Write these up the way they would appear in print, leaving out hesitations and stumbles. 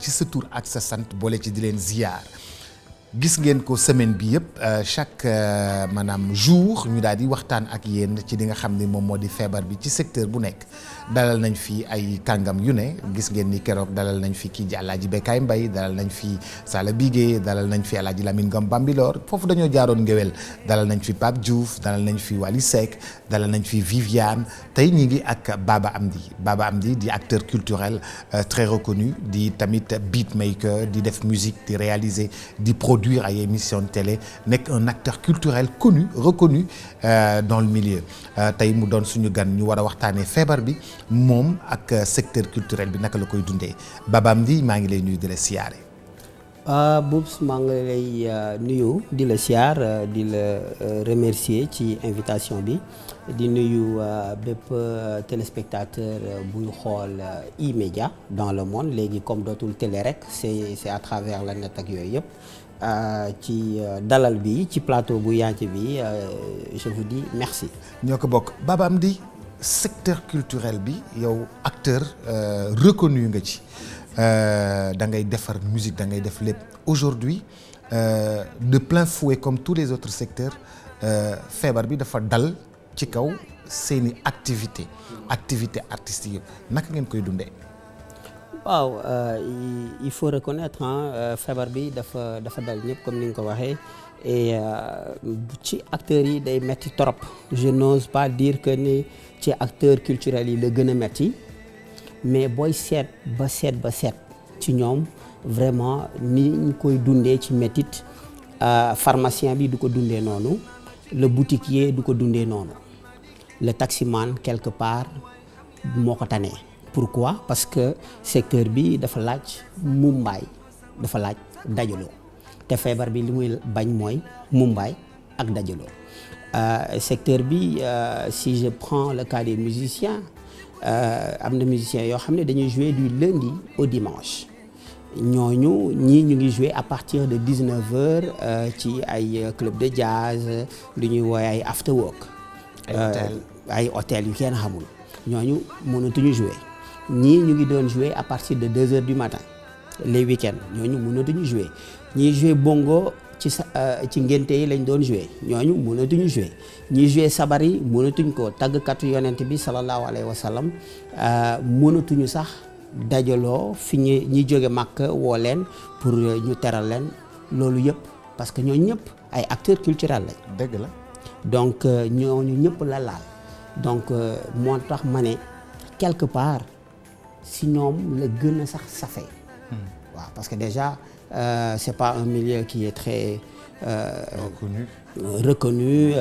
ci sa tur ak sa sant boole ci di leen ziyaar gis ngeen ko semaine bi yëpp chaque maanaam jour ñu daal di waxtaan ak yéen ci li nga xam ni moom moo di feebar bi ci secteur bu nekk dalal nañ fi ay kàngam yu ne gis ngeen ni keroog dalal nañ fi kii di Alaaji Bekaay Mbay dalal nañ fi Sala Bigué dalal nañ fi Alaaji Lamine Ngom Bambilor foofu dañoo jaaroon ngéwél dalal nañ fi Pape Diouf dalal nañ fi Wally Seck dalal nañ fi Viviane tey ñi ngi ak Baba Amdi di acteur culturel très reconnu di tamit beatmaker di def musique di réaliser di produire ay émission de télé nekk un acteur culturel connu reconnu dans le milieu tey mu doon suñu gan ñu war a waxtaanee feebar bi moom ak secteur culturel bi naka la koy dundee Baba Amdi maa ngi lay nuyu di la siyaare. Boubs maa ngi lay nuyu di la siyaar di la remercier ci invitation bi di nuyu bépp téléspectateur buy xool E-Media dans le monde léegi comme dootul télé rek c'est à travers la net ak yooyu yëpp ci dalal bi ci plateau bu yanc bi je vous dis merci. ñoo ko bokk Baba Amdi secteur culturel bi yow acteur reconnu nga ci. da ngay defar musique da ngay def lépp aujourd'hui de plein fouet comme tous les autres secteurs feebar bi dafa dal ci kaw seeni activité artistique yëpp naka ngeen koy dundee. waaw il faut reconnaître feebar bi dafa dal ñëpp comme ni nga ko waxee et ci acteurs yi day metti trop je n'ose pas dire que ni ci acteurs culturels yi la gën a metti mais booy seet ba ci ñoom vraiment ni ñu koy dundee ci métit pharmacien bi du ko dundee noonu le boutiquier du ko dundee noonu le taximan quelque part moo ko tane. Pourquoi? Parce que secteur bi dafa laaj mumbaay dafa laaj dajaloo te feebar bi li muy bañ mooy mumbaay ak dajaloo secteur bi si je prends le cas des musiciens am na musiciens yoo xam ne dañuy jouer du lundi au dimanche ñooñu ñii ñu ngi jouer à partir de 19h ci ay club de jazz lu ñuy woowee ay after work ay hôtel yu kenn xamul ñooñu mënatuñu jouer ñii ñu ngi doon jouer à partir de 2h du matin les week-ends ñooñu mënatuñu jouer ñii jouer bongo ci ngénte yi lañ doon jouer ñooñu mënatuñu jouer ñi jouer sabar yi mënatuñ ko tàggkatu yonent bi sallallahu alayhi wa sallam mënatuñu sax dajaloo fi ñi jóge màkk woo leen pour ñu teral leen loolu yëpp parce que ñooñu ñëpp ay acteurs culturels lañ. dëgg la donc ñooñu ñëpp la laal donc moo tax ma ne quelque part si ñoom la gën a sax safe waaw parce que déjà c'est pas un milieu qui est très reconnu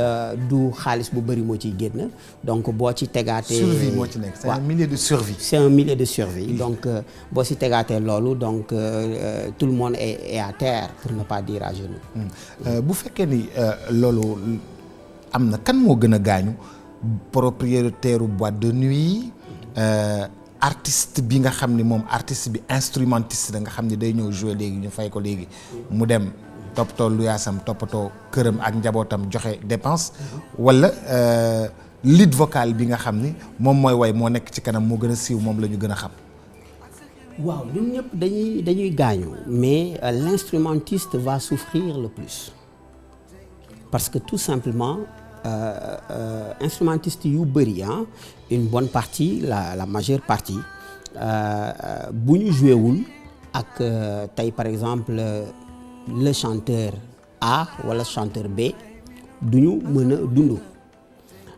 du xaalis bu bëri moo ciy génn donc boo ci tegaatee. survie moo ci nekk c'est un milieu de survie. c'est un milieu de survie donc boo ci tegaatee loolu donc tout le monde est à terre pour ne pas dire à genoux. bu fekkee ni loolu am na kan moo gën a gaañu propriétaire boîte de nuit artiste bi nga xam ni moom artiste bi instrumentiste da nga xam ni day ñëw jouer léegi ñu fay ko léegi mu dem toppatoo luyaasam toppatoo këram ak njabootam joxe dépense wala lead vocal bi nga xam ni moom mooy way moo nekk ci kanam moo gën a siiw moom la ñu gën a xam. waaw ñun ñëpp dañuy gaañu mais l'instrumentiste va souffrir le plus parce que tout simplement instrumentiste yu bëri une bonne partie la majeure partie bu ñu joué wul ak tey par exemple le chanteur A wala chanteur B du ñu mën a dund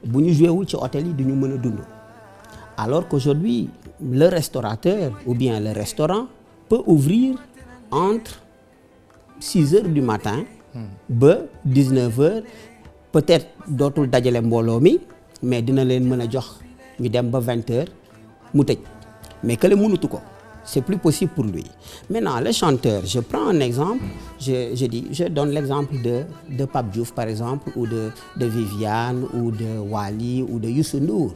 bu ñu joué wul ci hôtel yi du ñu mën a dund alors qu'aujourd'hui le restaurateur ou bien le restaurant peut ouvrir entre 6h du matin ba 19h peut-être dootul dajale mbooloo mi mais dina leen mën a jox ñu dem ba 20h mu tëj mais que le mënutu ko c'est plus possible pour lui. Maintenant le chanteur, je prends un exemple, je donne l'exemple de Pape Diouf par exemple ou de Viviane ou de Wally ou de Youssou Ndour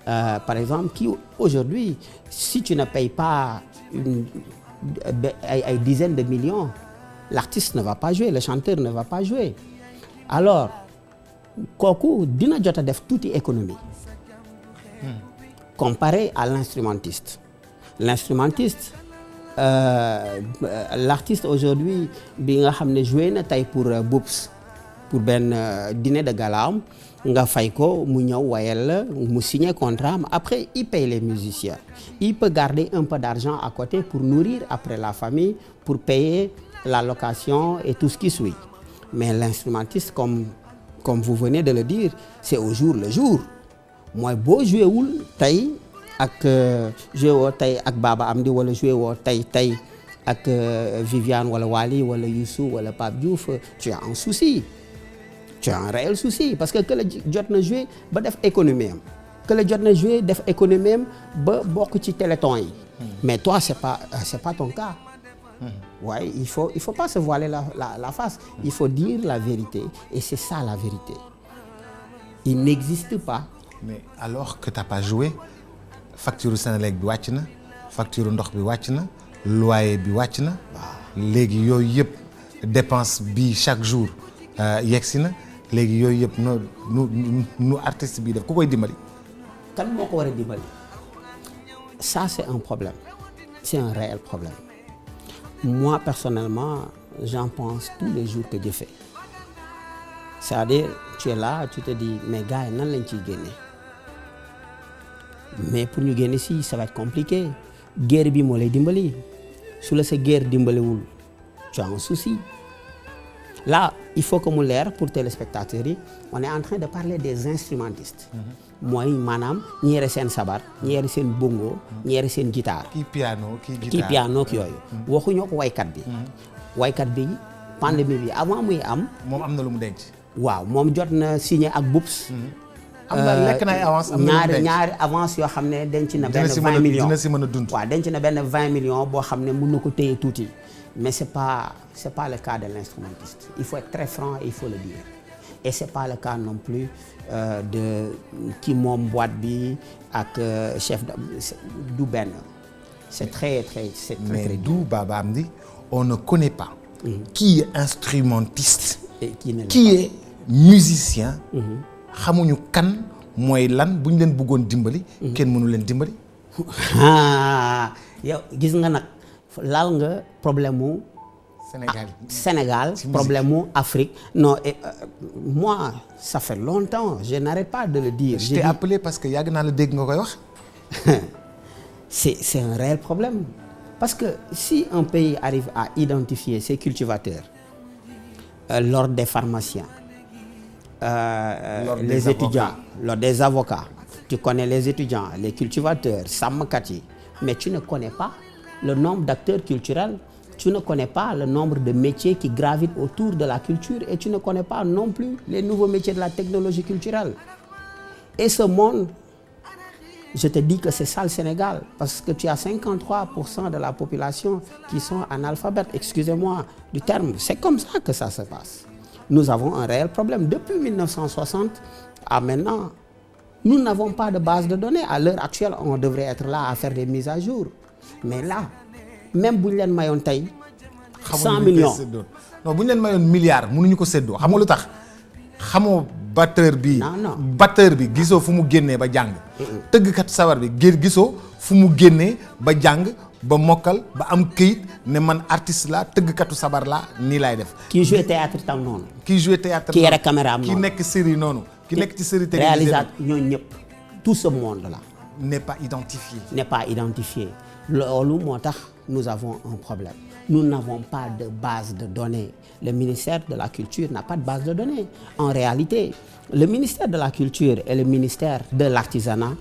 par exemple qui aujourd'hui si tu ne payes pas ay dizaines de millions, l'artiste ne va pas jouer, le chanteur ne va pas jouer. Alors kooku dina jot a def tuuti économie comparé à l'instrumentiste. L'instrumentiste l'artiste aujourd'hui bi nga xam ne joué na tey pour Boubs pour benn dîner de gala am nga fay ko mu ñëw wayal la mu signer contrat am après il paye les musiciens il peut garder un peu d'argent à côté pour nourrir après la famille pour payer la location et tout ce qui suit mais l'instrumentiste comme vous venez de le dire c'est au jour le jour mooy boo joué wul tey ak joué woo tey ak Baba Amdi wala joué woo tey ak Viviane wala Wally wala Youssou wala Pape Diouf tu as un souci tu as un réel souci parce que la jot na joué ba def économie am la jot na joué def économie am ba bokk ci téléthon yi mais toi c'est pas ton cas ouais il faut pas se voiler la face il faut dire la vérité et c'est ça la vérité il n'existe pas mais alors que t'as pas joué facture Senelec bi wàcc na facture ndox bi wàcc na loyer bi wàcc na léegi yooyu yëpp dépense bi chaque jour yegsi na léegi yooyu yëpp nu artiste bi def ku koy dimbali kan moo ko war a dimbali ça c'est un problème c'est un réel problème moi personnellement j'en pense tous les jours que je fais c'est-à-dire tu es là tu te dis mais gars yi nan lañ ciy génne mais pour ñu génne si ça va être compliqué guerre bi moo lay dimbali su la sa guerre dimbaliwul tu as un souci là il faut que mu leer pour téléspectateurs yi on est en train de parler des instrumentistes mooy maanaam ñi yore seen sabar ñi yore seen bongo ñi yore seen guitare kii piano ki yooyu waxuñoo ko waykat bi pandémie bi avant muy am moom am na lu mu denc waaw moom jot na signé ak Boubs am na lekk na ay avance am na ñaari avance yoo xam ne denc na benn 20 millions dina si mën a dund waaw denc na benn 20 millions boo xam ne mën na ko téye tuuti mais c'est pas le cas de l'instrumentiste il faut être très franc et il faut le dire et c'est pas le cas non plus de ki moom boîte bi ak chef du benn c'est très mais d'où Baba Amdi on ne connaît pas qui est instrumentiste et qui est musicien xamuñu kan mooy lan bu ñu leen bëggoon dimbali kenn mënu leen dimbali yow gis nga nag laal nga problème mu Sénégal problème mu Afrique non moi ça fait longtemps je n'arrête pas de le dire je t'ai appelé parce que yàgg naa la dégg nga koy wax c'est un réel problème parce que si un pays arrive à identifier ses cultivateurs l'ordre des pharmaciens les étudiants l'ordre des avocats tu connais les étudiants les cultivateurs sàmmkat yi mais tu ne connais pas le nombre d'acteurs culturels tu ne connais pas le nombre de métiers qui gravitent autour de la culture et tu ne connais pas non plus les nouveaux métiers de la technologie culturelle et ce monde je te dis que c'est ça le Sénégal parce que tu as 53% de la population qui sont analphabètes excusez-moi du terme c'est comme ça que ça se passe nous avons un réel problème depuis 1960 à maintenant nous n'avons pas de base de données à l'heure actuelle on devrait être là à faire des mises à jour mais là même bu ñu leen mayoon tey 100 millions non bu ñu leen mayoon milliard mënuñu ko séddoo xam nga lu tax xamoo batteur bi gisoo fu mu génnee ba jàng tëggkat sabar bi gisoo fu mu génnee ba jàng ba mokkal ba am këyit ne man artiste la tëggkatu sabar la nii laay def kii joué théâtre tam noonu kii joué théâtre kii yore caméra am noonu kii nekk série noonu ki nekk ci série télévisée réalisateur ñooñu ñëpp tout ce monde là n'est pas identifié loolu moo tax nous avons un problème nous n'avons pas de base de données le ministère de la culture n'a pas de base de données en réalité le ministère de la culture et le ministère de l'artisanat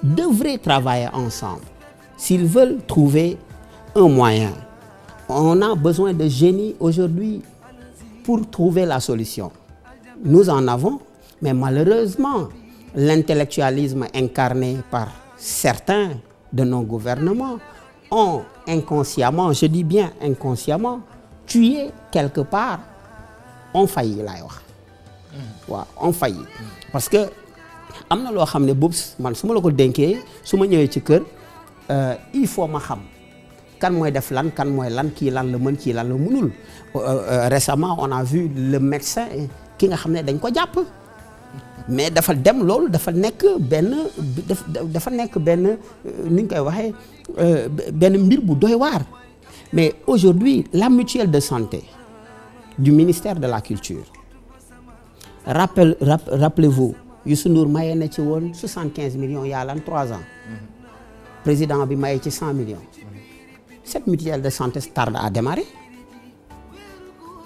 devraient travailler ensemble s'ils veulent trouver un moyen on a besoin de génie aujourd'hui pour trouver la solution nous en avons mais malheureusement l'intellectualisme incarné par certains de nos gouvernements ont inconsciemment je dis bien inconsciemment tué quelque part on faillit laay wax waaw on faillit parce que am na loo xam ne Boubs man su ma la ko dénkee su ma ñëwee ci kër il faut ma xam kan mooy def lan kan mooy lan kii lan la mën kii lan la mënul récemment on a vu le médecin ki nga xam ne dañ ko jàpp mais dafa dem loolu dafa nekk benn ni ñu koy waxee benn mbir bu doy waar mais aujourd'hui la mutuelle de santé du ministère de la culture rappelez-vous Youssou Ndour maye na ci woon 75 millions yàlla 3 ans président bi maye ci 100 millions cette mutuelle de santé tarde à démarrer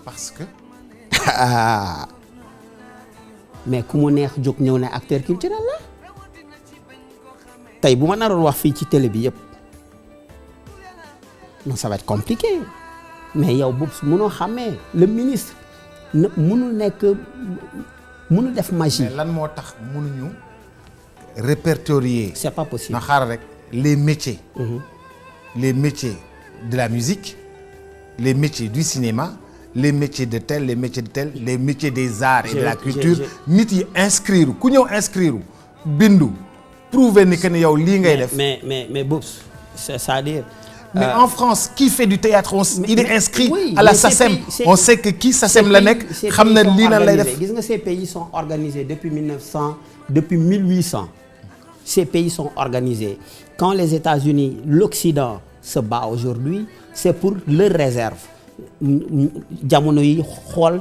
parce que mais ku mu neex jóg ñëw ne acteur culturel la tey bu ma naroon wax fii ci télé bi yëpp non ça va être compliqué mais yow boobu su mënoo xàmmee le ministre mënul def magie. mais lan moo tax mënuñu répertorier. c'est pas possible na xaaral rek les métiers. les métiers de la musique les métiers du cinéma les métiers de tel les métiers de tel les métiers des arts et de la culture nit yi inscrire ku ñëw inscrire bindu prouver ni que ne yow lii ngay def. mais Boubs c'est-à-dire. mais en France qui fait du théâtre il est inscrit à la SACEM on sait que kii SACEM la nekk xam na lii lan lay def. gis nga ces pays sont organisés depuis 1800 ces pays sont organisés quand les États-Unis l'Occident se bat aujourd'hui c'est pour leur réserve jamono yi xool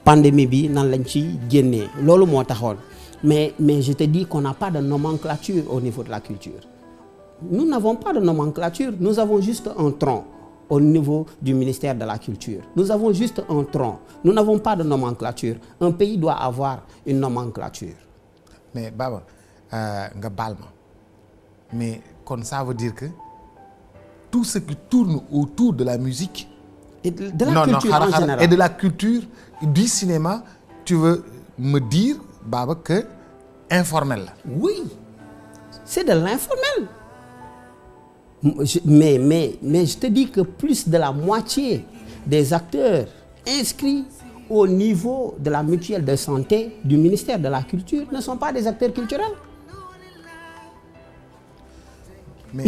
pandémie bi nan lañ ci génnee loolu moo taxoon mais je te dis qu'on n'a pas de nomenclature au niveau de la culture. Nous n'avons pas de nomenclature, nous avons juste un tronc au niveau du ministère de la Culture. Nous avons juste un tronc, nous n'avons pas de nomenclature. Un pays doit avoir une nomenclature. Mais Baba, nga baal ma mais kon ça veut dire que tout ce qui tourne autour de la musique et de la culture en général et de la culture du cinéma, tu veux me dire Baba que informel la. Oui, c'est de l'informel. Mais je te dis que plus de la moitié des acteurs inscrits au niveau de la mutuelle de santé du ministère de la Culture ne sont pas des acteurs culturels. Mais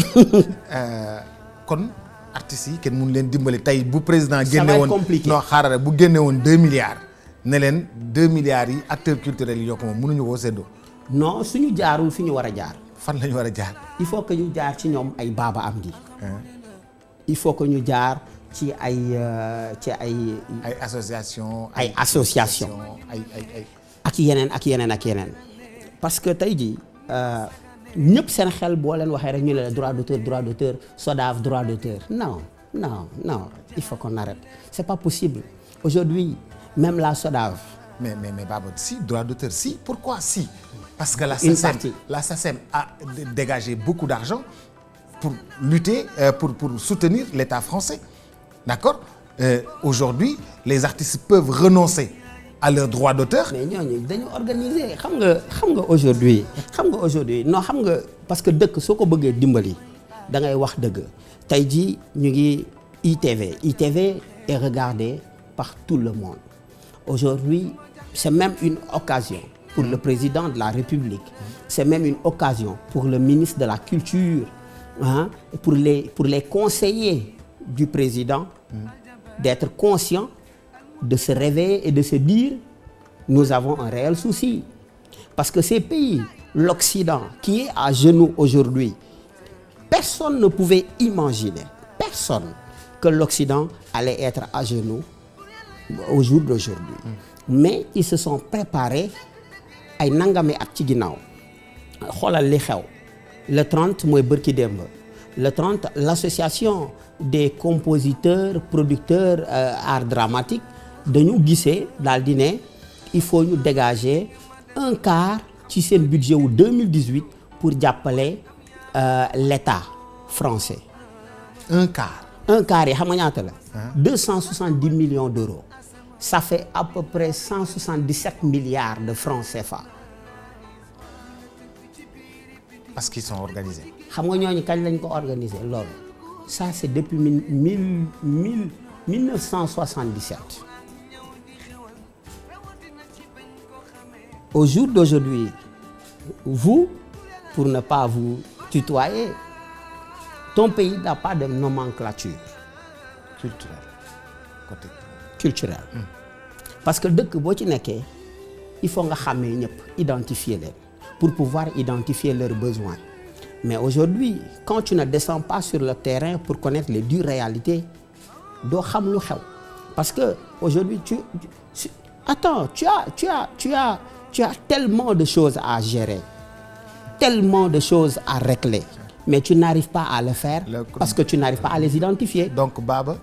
kon artistes yi kenn mënu leen dimbali tey bu président génne woon non xaaral bu génne woon 2 milliards ne leen 2 milliards yi acteurs culturels yi yokk moom mënuñu koo séddoo. Non suñu jaarul fi ñu war a jaar. fan la ñu war a jaar. il faut que ñu jaar ci ñoom ay Baba Amdi. il faut que ñu jaar ci ay association ay ak yeneen parce que tey jii ñëpp seen xel boo leen waxee rek ñu ne la droit d'auteur SODAV droit d'auteur non il faut qu'on arrête c'est pas possible aujourd'hui même la SODAV. mais Baba si droit d'auteur si pourquoi si. Parce que la SACEM a dégagé beaucoup d'argent pour lutter, pour soutenir l'État français. D'accord? Aujourd'hui, les artistes peuvent renoncer à leurs droits d'auteur. Mais ñooñu dañu organiser xam nga aujourd'hui non xam nga parce que dëkk soo ko bëggee dimbali da ngay wax dëgg tey jii ñu ngi ITV est regardé par tout le monde. Aujourd'hui, c'est même une occasion pour le président de la République, c'est même une occasion pour le ministre de la Culture, pour les conseillers du président d'être conscients, de se réveiller et de se dire nous avons un réel souci. Parce que ces pays, l'Occident, qui est à genoux aujourd'hui, personne ne pouvait imaginer, que l'Occident allait être à genoux au jour d'aujourd'hui. Mais ils se sont préparés ay nangami at ci ginnaaw xoolal li xew le 30 mooy bërki démb le 30 l'association des compositeurs producteurs art dramatique dañu gisee daal di ne il faut ñu dégager un quart ci seen budget wu 2018 pour jàppale l'État français. un quart yi xam nga ñaata la. 270 millions d'euros. Ça fait à peu près 177 milliards de francs CFA. Parce qu'ils sont organisés. xam nga ñooñu kañ lañ ko organiser loolu ça c'est depuis 1977. Au jour d'aujourd'hui, vous, pour ne pas vous tutoyer, ton pays n'a pas de nomenclature culturelle. Parce que dëkk boo ci nekkee il faut nga xàmmee ñëpp identifier leen pour pouvoir identifier leurs besoins. Mais aujourd'hui, quand tu ne descends pas sur le terrain pour connaître les dures réalités, doo xam lu xew parce que aujourd'hui tu as tellement de choses à gérer, tellement de choses à régler, mais tu n'arrives pas à le faire parce que tu n'arrives pas à les identifier. Donc Baba,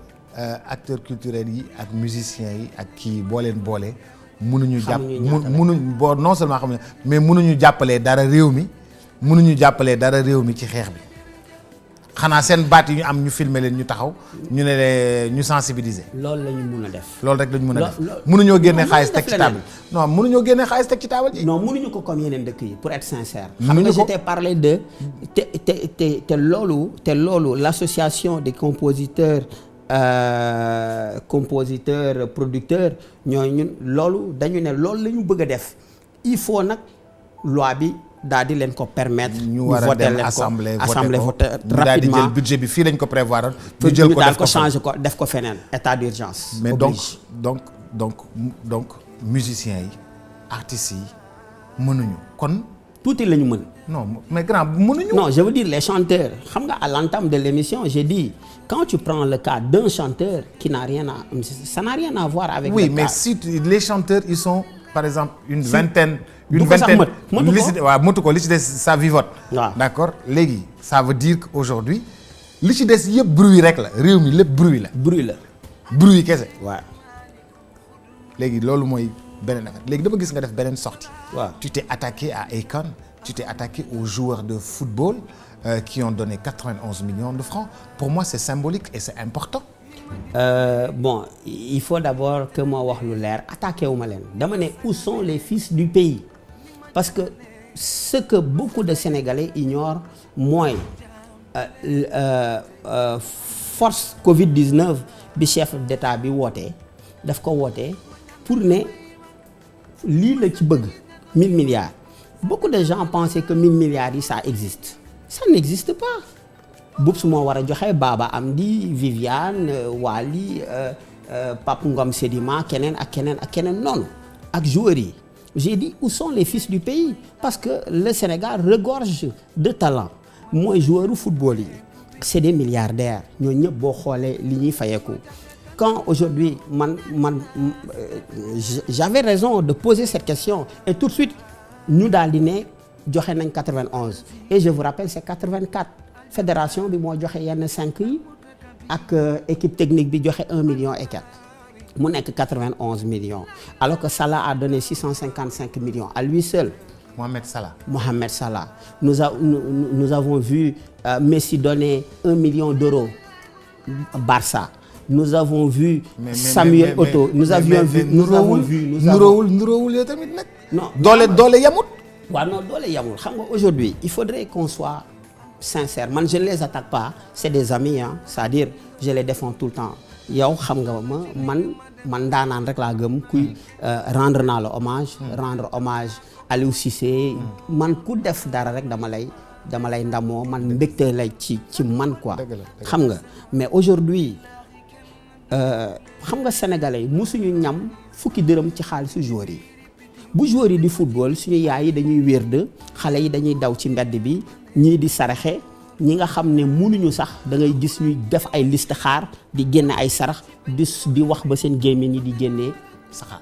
acteurs culturels yi ak musiciens yi ak kii boo leen boole mënuñu jàpp mënuñ boo non seulement xam ne mais mënuñu jàppalee dara réew mi ci xeex bi xanaa seen baat yi ñu am ñu filmer leen ñu taxaw ñu ne leen ñu sensibiliser. loolu la ñu mun a def. loolu rek la ñu mun a def mënuñoo génne xaalis teg ci table non mënuñoo génne xaalis teg ci table ji. non mënuñu ko comme yeneen dëkk yi pour être sincère. xam nga je t'ai parlé de te loolu l'association des compositeurs producteurs ñooñu ñun loolu dañu ne loolu la ñu bëgg a def il faut nag loi bi. daal di leen ko permettre. ñu war a dem assemblée voté rapidement daal di jël budget bi fii lañ ko prévoir. ñu jël ko daal ko changer ko def ko feneen état d'urgence. mais donc musiciens yi artistes yi mënuñu kon. tuuti la ñu mën. non mais grand mënuñu. non je veux dire les chanteurs xam nga à l'entame de l'émission j'ai dit quand tu prends le cas d'un chanteur qui n'a rien à voir avec. oui mais si les chanteurs ils sont par exemple une vingtaine. motu ko li ci des ça vivote. waaw d'accord léegi ça veut dire qu'aujourd'hui li ci des yëpp bruit rek la réew mi lépp bruit la. bruit kese. waaw. léegi loolu mooy beneen affaire léegi dama gis nga def beneen sortie. waaw tu t'es attaqué à Akon, tu t'es attaqué aux joueurs de football qui ont donné 91 millions de francs. Pour moi c'est symbolique et c'est important. Bon il faut d'abord que ma wax lu leer attaqué wu ma leen dama ne où sont les fils du pays. Parce que ce que beaucoup de Sénégalais ignorent mooy force Covid-19 bi chef d'État bi wootee daf ko wootee pour ne lii la ci bëgg 1000 milliards. Beaucoup de gens pensaient que 1000 milliards yi ça existe. Ça n'existe pas. Boubs moo war a joxe Baba Amdi Viviane Wally Pape Ngom Sedima keneen ak keneen noonu ak joueurs yi. J'ai dit où sont les fils du pays parce que le Sénégal regorge de talent mooy joueur football yi c'est des milliardaires ñoo ñëpp boo xoolee li ñuy fayeeku quand aujourd'hui j'avais raison de poser cette question et tout de suite ñu daal di ne joxe nañ 91 et je vous rappelle c'est 84 fédération bi moo joxe yenn 5 yi ak équipe technique bi joxe 1 million et quelques mu nekk 91 millions alors que Salah a donné 655 millions à lui seul. Mohamed Salah. Nous avons vu Messi donner 1 million d'euros Barça. Nous avons vu Samuel Eto'o. Nous avons vu. nuróowul yow tamit nag. non doole yamut. waaw non doole yamul xam nga aujourd'hui il faudrait qu'on soit sincère man je ne les attaque pas c'est des amis c'est-à-dire je les défends tout le temps. yow xam nga man daanaan rek laa gëm kuy rendre naa la hommage. rendre hommage Aliou Cissé. man ku def dara rek dama lay ndamoo man mbégte lay ci man quoi. xam nga mais aujourd'hui xam nga sénégalais yi musuñu ñam fukki dërëm ci xaalisu joueurs yi bu joueurs yi di football suñu yaay yi dañuy wérd xale yi dañuy daw ci mbedd bi ñii di saraxe. ñi nga xam ne mënuñu sax da ngay gis ñuy def ay liste xaar di génne ay sarax di wax ba seen gémmiñ ñi di génnee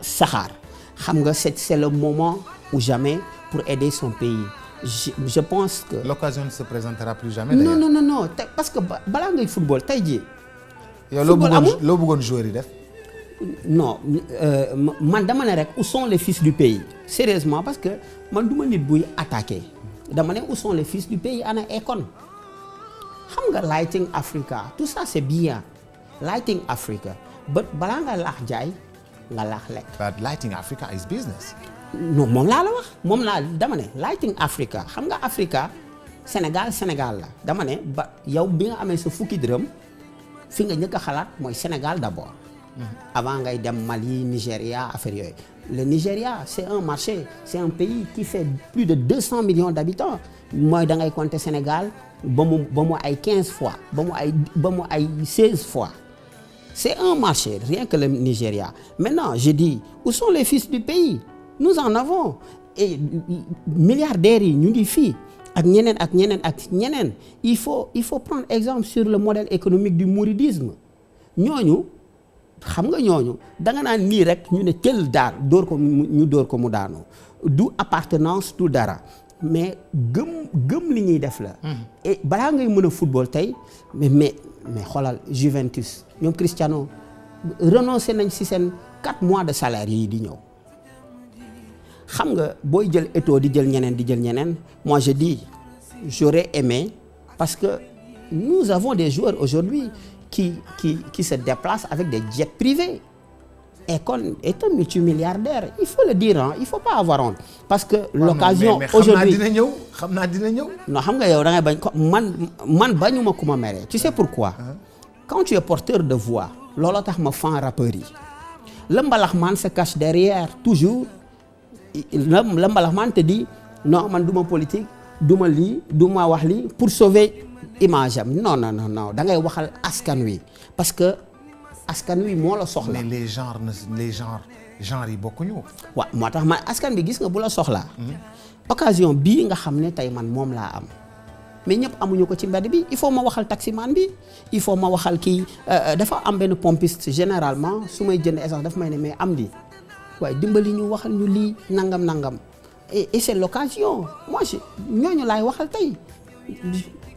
saxaar xam nga c'est le moment ou jamais pour aider son pays je pense que l'occasion ne se présentera plus jamais non parce que balaa ngay football tey jii yow loo bëggoon joueur yi def non man dama ne rek où sont les fils du pays sérieusement parce que man du ma nit buy attaquer dama ne où sont les fils du pays ana Akon xam nga Lighting Africa tout ça c'est bien Lighting Africa but balaa nga laax jaay nga laax lekk. but Lighting Africa is business. non moom laa la wax dama ne Lighting Africa xam nga Africa Sénégal la dama ne ba yow bi nga amee sa fukki dërëm fi nga njëkk a xalaat mooy Sénégal d'abord. avant ngay dem Mali Nigéria affaire yooyu. Le Nigeria c'est un marché c'est un pays qui fait plus de 200 millions d'habitants mooy da ngay compter Sénégal ba mu ay 15 fois ba mu ay 16 fois c'est un marché rien que le Nigeria. Maintenant je dis où sont les fils du pays nous en avons et milliardaires yi ñu ngi fii ak ñeneen il faut prendre exemple sur le modèle économique du mouridisme ñooñu xam nga ñooñu da nga naan nii rek ñu ne tel daan dóor ko ñu dóor ko mu daanu du appartenance du dara mais gëm li ñuy def la. et balaa ngay mën a football tey mais xoolal Juventus ñoom Cristiano renoncé nañ ci seen 4 mois de salaire yi di ñëw. xam nga booy jël Eto'o di jël ñeneen moi je dis j'aurais aimé parce que nous avons des joueurs aujourd'hui qui se déplacent avec des jets privés. Akon est un multimilliardaire il faut le dire hein il faut pas avoir honte parce que l'occasion aujourd'hui xam naa dina ñëw non xam nga yow da ngay bañ ko man bañuma ku ma mere tu sais pourquoi quand tu es porteur de voix looloo tax ma fan rappeurs yi le mbalaxmaan se cache derrière toujours le mbalaxmaan te dit non man du ma politique du ma lii du ma wax lii pour sauver image am non da ngay waxal askan wi parce que askan wi moo la soxla. mais les genres yi bokkuñu. waaw moo tax man askan bi gis nga bu la soxlaa. occasion bii nga xam ne tey man moom laa am mais ñëpp amuñu ko ci mbedd bi il faut ma waxal taximan bi il faut ma waxal kii dafa am benn pompiste généralement su may jënd essence dafa may ne mais am di waaye dimbali ñu waxal ñu lii nangam et c'est l'occasion moi ñooñu laay waxal tey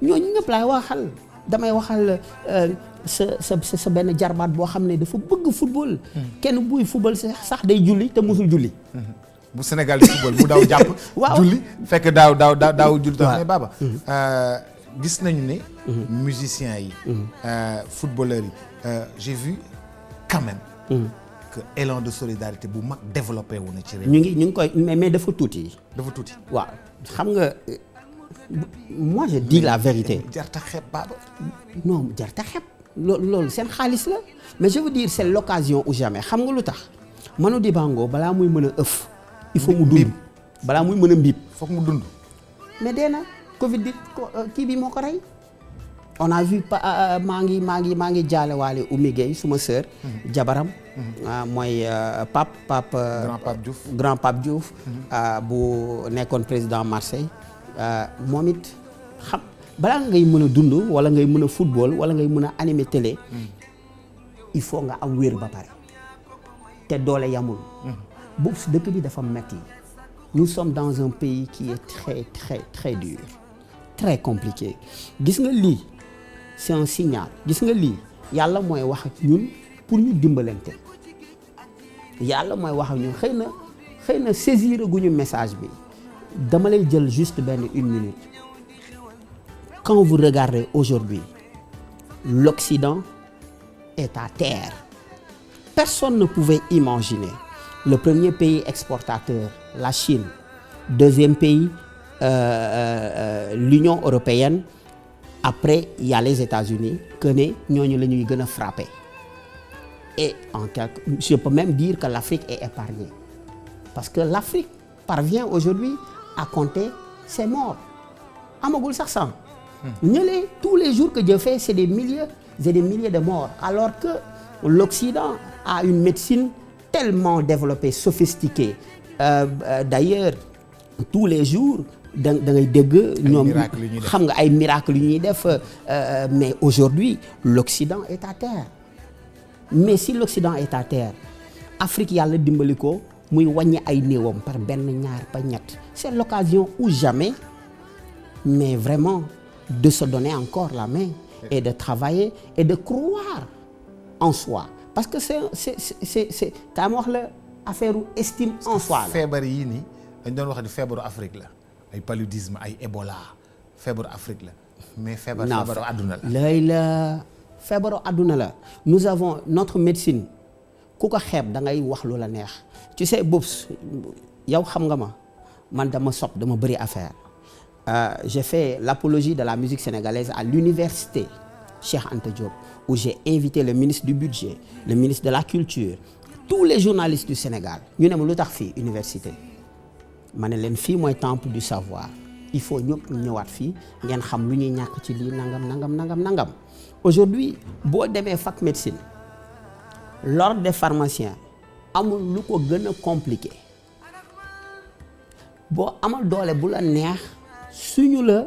ñooñu ñëpp laay waxal damay waxal. sa benn jarbaat boo xam ne dafa bëgg football. kenn buy football sax day julli te musul julli. bu Sénégal di football mu daaw jàpp. waaw julli fekk daaw julli. waaw mais Baba. gis nañu ne. musiciens yi. footballeurs yi j'ai vu quand même. que élan de solidarité bu mag développé wu na ci réew. ñu ngi koy mais dafa tuuti. waaw xam nga. moi je dis la vérité. jarta xeeb Baba. non jarta xeeb loolu seen xaalis la mais je veux dire c'est l'occasion ou jamais xam nga lu tax Manu Dibango balaa muy mën a ëff. il faut mu dund balaa muy mën a mbiib. foog mu dund. mais dee na Covid bi kii bi moo ko rey. on a vu maa ngi jaale waale Oumy Gueye suma sœur. jabaram. mooy grand Pape Diouf. bu nekkoon président Marseille. moom it xam balaa ngay mën a dund wala ngay mën a football wala ngay mën a animer télé il faut nga am wér ba pare te doole yamul boobu dëkk bi dafa metti nous sommes dans un pays qui est très très très dur très compliqué gis nga lii c'est un signal gis nga lii yàlla mooy wax ak ñun pour ñu dimbalante yàlla mooy wax ak ñun xëy na saisir guñu message bi dama lay jël juste benn 1 minute quand vous regardez aujourd'hui l'Occident est à terre personne ne pouvait imaginer le premier pays exportateur la Chine deuxième pays l'Union européenne après il y a les États-Unis que ne ñooñu la ñuy gën a frapper et je peux même dire que l'Afrique est épargnée parce que l'Afrique parvient aujourd'hui à compter ses morts amagul sax 100 ñëlee tous les jours que Dieu fait c'est des milliers et des milliers de morts alors que l'Occident a une médecine tellement développée sophistiquée d'ailleurs tous les jours da ngay dégg ñoom xam nga ay miracles yu ñuy def mais aujourd'hui l'Occident est à terre mais si l'Occident est à terre Afrique yàlla dimbali ko muy wàññi ay néewam par benn ñaar ba ñett c'est l'occasion ou jamais mais vraiment de se donner encore la main et de travailler et de croire en soi parce que c'est kaa ma wax la affaire estime en soi la. feebar yii nii dañ doon wax ni feebaru Afrique la ay paludisme ay Ebola feebaru Afrique la mais feebaru àdduna la. feebaru àdduna la nous avons notre médecine ku ko xeeb da ngay wax lu la neex. tu sais Boubs yow xam nga ma man dama bëri affaire j'ai fait l'apologie de la musique sénégalaise à l'université Cheikh Anta Diop où j'ai invité le ministre du budget le ministre de la culture tous les journalistes du Sénégal ñu ne ma lu tax fii université ma ne leen fii mooy temple du savoir il faut ñëpp ñëwaat fii ngeen xam lu ñuy ñàkk ci lii nangam aujourd'hui boo demee fac médecine l'ordre des pharmaciens amul lu ko gën a compliqué boo amal doole bu la neex suñu la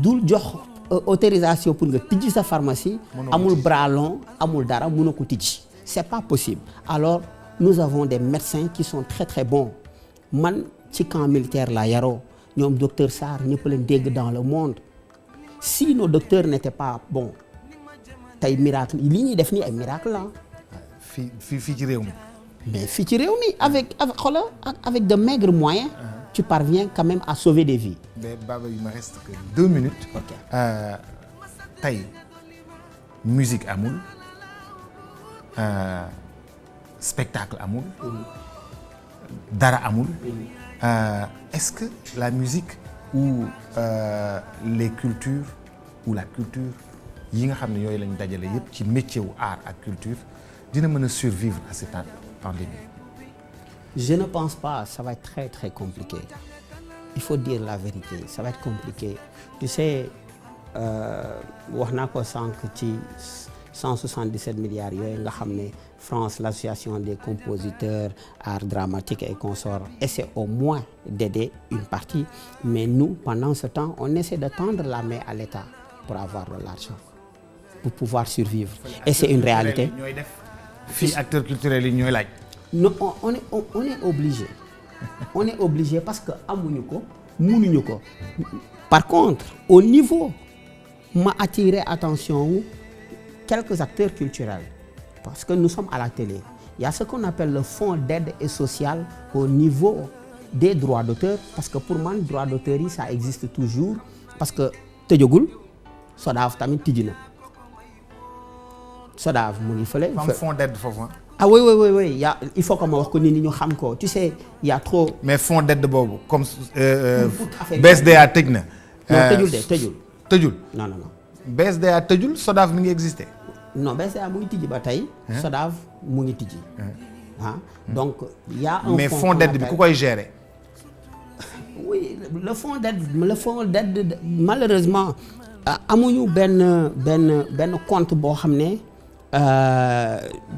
dul jox autorisation pour nga tijji sa pharmacie amul bras long amul dara mënoo ko tijji c'est pas possible. Alors nous avons des médecins qui sont très très bons man ci camp militaire la yaroo ñoom docteur Sarr ñëpp leen dégg dans le monde. Si nos docteurs n'étaient pas bons tey miracle li ñuy def nii ay miracle la fii ci réew mi. mais fii ci réew mi avec de maigres moyens. Tu parviens quand même à sauver des vies. Mais Baba, il me reste que 2 minutes. Ok. Tey musique amul spectacle amul. dara amul. Est-ce que la musique ou les cultures ou la culture yi nga xam ne yooyu lañ dajale yëpp ci métier wu art ak culture dina mën a survivre à cette pandémie? Je ne pense pas, ça va être très très compliqué. Il faut dire la vérité, ça va être compliqué. Tu sais, wax naa ko sànq ci 177 milliards yooyu nga xam ne France, l'association des compositeurs, arts dramatiques et consorts, essaie au moins d'aider une partie. Mais nous, pendant ce temps, on essaie de tendre la main à l'État pour avoir de l'argent, pour pouvoir survivre. Et c'est une réalité. Fii acteurs culturels yi ñooy laaj. Non, on est obligé. On est obligé parce que amuñu ko, mënuñu ko. Par contre, au niveau, m'a attiré attention quelques acteurs culturels. Parce que nous sommes à la télé. Il y a ce qu'on appelle le fonds d'aide et social au niveau des droits d'auteur. Parce que pour moi, droits d'auteur, ça existe toujours. Parce que tëjagul, SODAV tamit tijji na. SODAV mu ngi fële. Fonds d'aide foofu. Ah oui, il faut que ma wax ko nit ñi ñu xam ko. Tu sais, il y a trop. Mais fonds d'aide boobu comme BSDA tëj na. Non, tëjul. Non. BSDA tëjul, SODAV mi ngi existé. Non, BSDA mu ngi tijji ba tey. SODAV mu ngi tijji. Donc il y a un mais fonds d'aide bi ku koy gérer. Oui, le fonds d'aide malheureusement amuñu benn compte boo xam ne.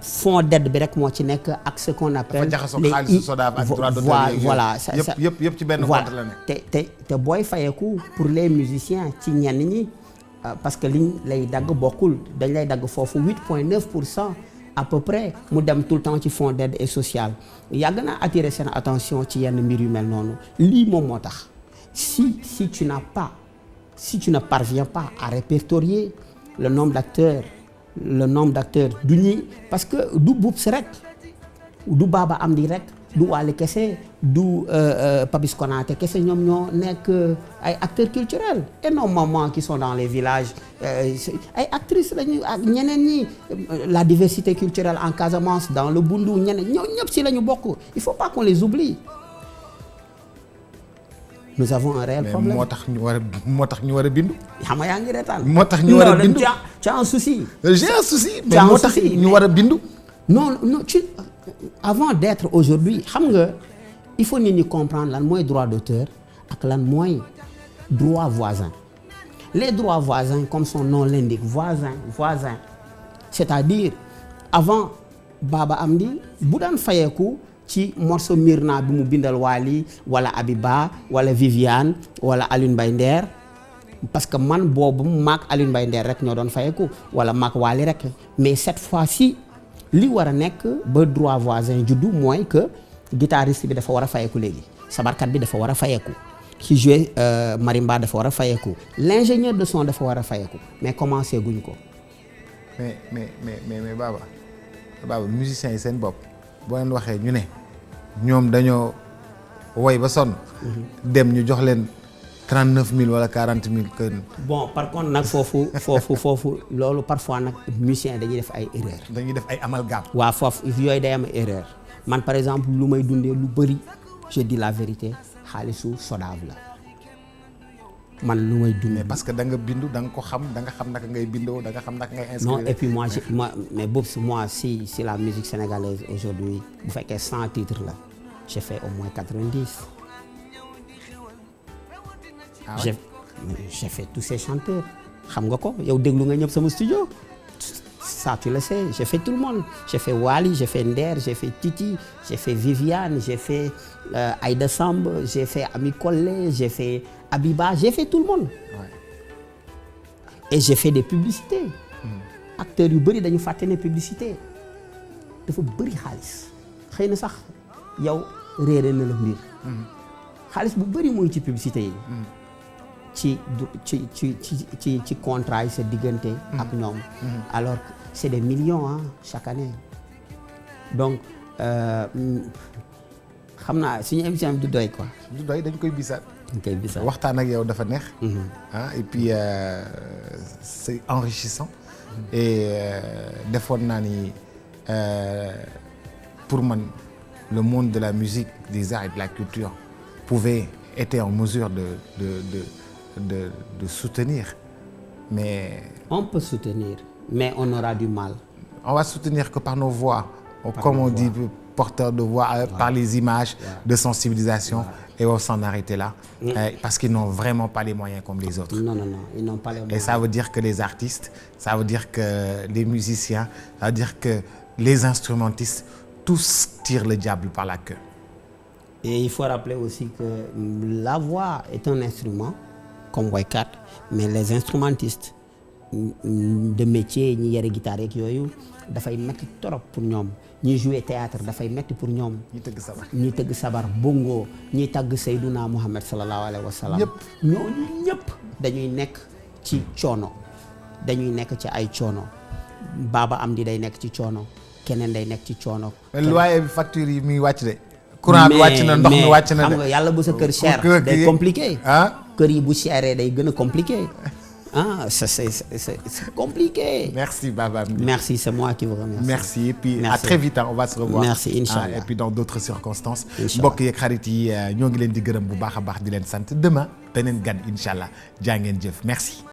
Fonds d'aide bi rek moo ci nekk ak ce qu'on appelle les voilà yëpp ci benn compte la nekk. te booy fayeku pour les musiciens ci ñenn ñi parce que liñ lay dagg bokkul dañ lay dagg foofu 8,9% à peu près mu dem tout le temps ci fonds d'aide et social yàgg naa attirer seen attention ci yenn mbir yu mel noonu lii moom moo tax si tu ne parviens pas à répertorier le nombre d'acteurs du ñi parce que du Boubs rek du Baba Amdi rek du Wally kese du Papis Konaté kese ñoom ñoo nekk ay acteurs culturels et nos mamans qui sont dans les villages ay actrices lañu ak ñeneen ñi la diversité culturelle en Casamance dans le Bundu ñeneen ñoo ñëpp si la ñu bokk il faut pas qu'on les oublie. Nous avons un réel problème. moo tax ñu war a bindu. xam nga yaa ngi reetaan. moo tax ñu war a bindu tu as un souci. J'ai un souci. mais moo tax ñu war a bindu. non avant d'être aujourd'hui xam nga il faut nit ñi comprendre lan mooy droit d'auteur ak lan mooy droit voisin. Les droits voisins comme son nom l'indique voisin c'est-à-dire avant Baba Amdi bu daan fayeeku ci morceau Myrna bi mu bindal Wally wala Abiba wala Viviane wala Alioune Mbaye Nder parce que man boobu maak Alioune Mbaye Nder rek ñoo doon fayeku wala maak Wally rek mais cette fois-ci li war a nekk ba droit voisin juddu mooy que guitariste bi dafa war a fayeku léegi sabarkat bi dafa war a fayeku ki joué marimba dafa war a fayeku l'ingénieur de son dafa war a fayeku mais commencé guñ ko. mais Baba musiciens yi seen bopp boo leen waxee ñu ne ñoom dañoo woy ba sonn. dem ñu jox leen 39 000 wala 40 000 kër. bon par contre nag foofu loolu parfois nag musiciens dañuy def ay erreurs. dañuy def ay amalgame. waaw foofu yooyu day am erreur man par exemple lu may dundee lu bëri je dis la vérité xaalisu SODAV la man lu may dundee. mais parce que da nga bindu da nga ko xam da nga xam naka ngay bindoo da nga xam naka ngay inscrire. non et puis moi mais Boubs moi si la musique sénégalaise aujourd'hui bu fekkee 100 titres la j'ai fait au moins 90. Ah ouais? J'ai fait tous ces chanteurs xam nga ko yow déglu nga ñëpp sama studio ça tu le sais j'ai fait tout le monde j'ai fait Wally j'ai fait Nder j'ai fait Titi j'ai fait Viviane j'ai fait Aïda Samb j'ai fait Ami Collé j'ai fait Abiba j'ai fait tout le monde. Ouais. et j'ai fait des publicités. acteurs yu bëri dañu fàtte ne publicité dafa bëri xaalis xëy na sax yow réere na la mbir. xaalis bu bëri mooy ci publicité yi. ci contrat yi sa diggante ak ñoom. alors que c'est des millions chaque année donc xam naa suñu émission bi du doy quoi. du doy dañ koy bisaat. dañ koy bisaat waxtaan ak yow dafa neex. Et puis c'est enrichissant. Et defoon naa ni pour man le monde de la musique, des arts et de la culture était en mesure de soutenir, mais on peut soutenir, mais on aura du mal. On va soutenir que par nos voix, comme on dit, porteurs de voix, par les images de sensibilisation, et on s'en arrêter là, parce qu'ils n'ont vraiment pas les moyens comme les autres. Non, ils n'ont pas les moyens. Et ça veut dire que les artistes, ça veut dire que les musiciens, ça veut dire que les instrumentistes, tous tirent le diable par la queue. Et il faut rappeler aussi que la voix est un instrument, comme woykat, mais les instrumentistes de métier, ñi yore guitare ak yooyu dafay metti trop pour ñoom. ñi jouer théâtre dafay metti pour ñoom. ñi tëgg sabar bongo ñi tàgg Seydouna Muhammad sallallahu alayhi wa sallam. ñooñu ñëpp dañuy nekk ci coono dañuy nekk ci ay coono Baba Amdi day nekk ci coono keneen day nekk ci coono. loyer bi facture yi muy wàcc de. courant bi wàcc na ndox mi wàcc na de. xam nga yàlla bu sa kër cher day compliqué. kër yi bu chéré day gën a compliqué. C'est compliqué. Merci Baba Amdi. Merci, c'est moi qui vous remercie. Merci et puis à très vite on va se revoir. Merci Inch'Allah. Et puis dans d'autres circonstances. Inch'Allah. Mbokk yeeg xarit yi ñoo ngi leen di gërëm bu baax a baax di leen sant demain beneen gan Inch'Allah jaa ngeen jëf merci.